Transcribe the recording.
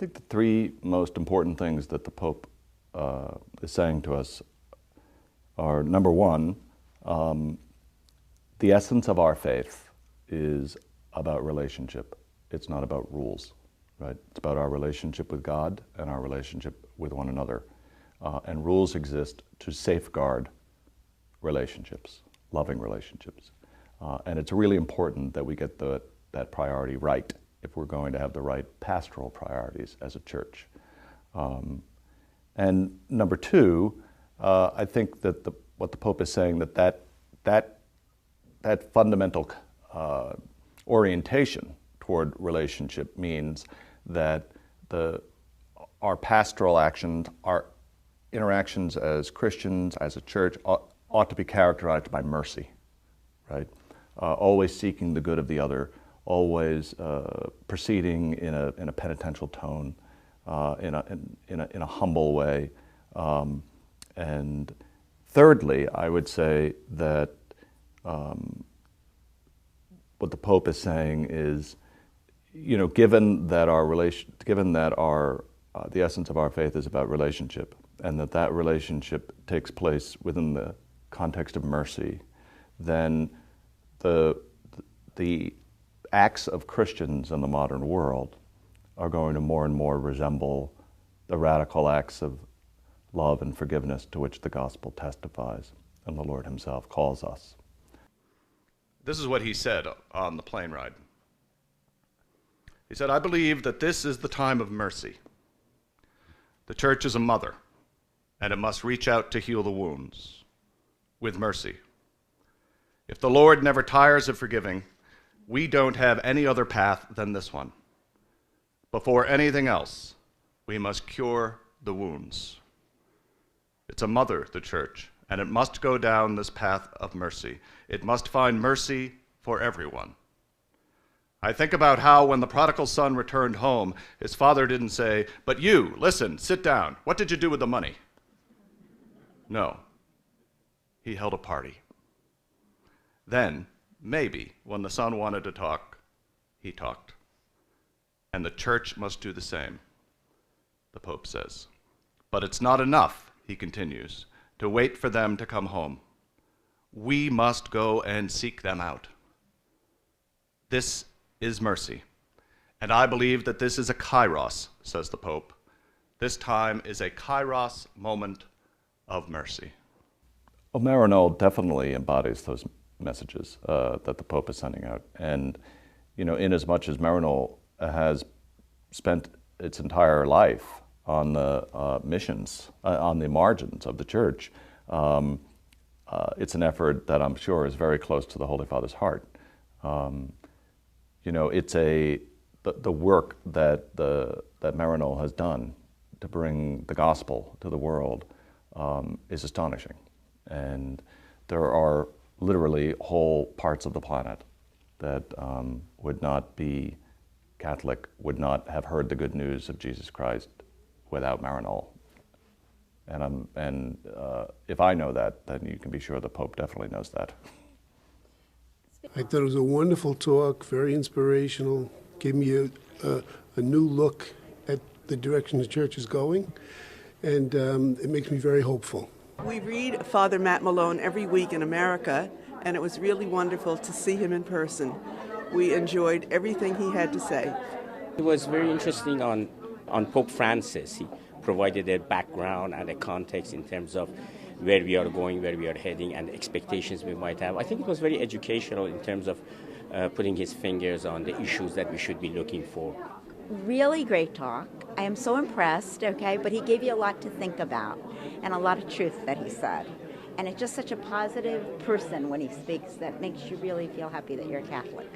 think the three most important things that the Pope is saying to us are, number one, the essence of our faith is about relationship. It's not about rules, right? It's about our relationship with God and our relationship with one another. And rules exist to safeguard relationships, loving relationships. And it's really important that we get that priority right if we're going to have the right pastoral priorities as a church. And number two, I think that what the Pope is saying, that fundamental orientation toward relationship means that our pastoral actions, our interactions as Christians, as a church, ought to be characterized by mercy, right? Always seeking the good of the other, always proceeding in a penitential tone, in a humble way. And thirdly, I would say that what the Pope is saying is, given that the essence of our faith is about relationship, and that relationship takes place within the context of mercy, then the acts of Christians in the modern world are going to more and more resemble the radical acts of love and forgiveness to which the gospel testifies and the Lord himself calls us. This is what he said on the plane ride. He said, "I believe that this is the time of mercy. The church is a mother, and it must reach out to heal the wounds with mercy. If the Lord never tires of forgiving, we don't have any other path than this one. Before anything else, we must cure the wounds. It's a mother, the church, and it must go down this path of mercy. It must find mercy for everyone. I think about how when the prodigal son returned home, his father didn't say, 'But you, listen, sit down. What did you do with the money?' No, he held a party. Then, maybe, when the son wanted to talk, he talked. And the church must do the same," the Pope says. "But it's not enough," he continues, "to wait for them to come home. We must go and seek them out. This is mercy. And I believe that this is a kairos," says the Pope. "This time is a kairos moment of mercy." Well, Maryknoll definitely embodies those messages that the Pope is sending out. And, in as much as Maryknoll has spent its entire life on the missions, on the margins of the church, it's an effort that I'm sure is very close to the Holy Father's heart. It's the work that Maryknoll has done to bring the gospel to the world is astonishing. And there are literally whole parts of the planet that would not be Catholic, would not have heard the good news of Jesus Christ without Maryknoll. And if I know that, then you can be sure the Pope definitely knows that. I thought it was a wonderful talk, very inspirational, gave me a new look at the direction the church is going, and it makes me very hopeful. We read Father Matt Malone every week in America, and it was really wonderful to see him in person. We enjoyed everything he had to say. It was very interesting on Pope Francis. He provided a background and a context in terms of where we are going, where we are heading, and the expectations we might have. I think it was very educational in terms of putting his fingers on the issues that we should be looking for. Really great talk. I am so impressed, but he gave you a lot to think about and a lot of truth that he said. And it's just such a positive person when he speaks that makes you really feel happy that you're a Catholic.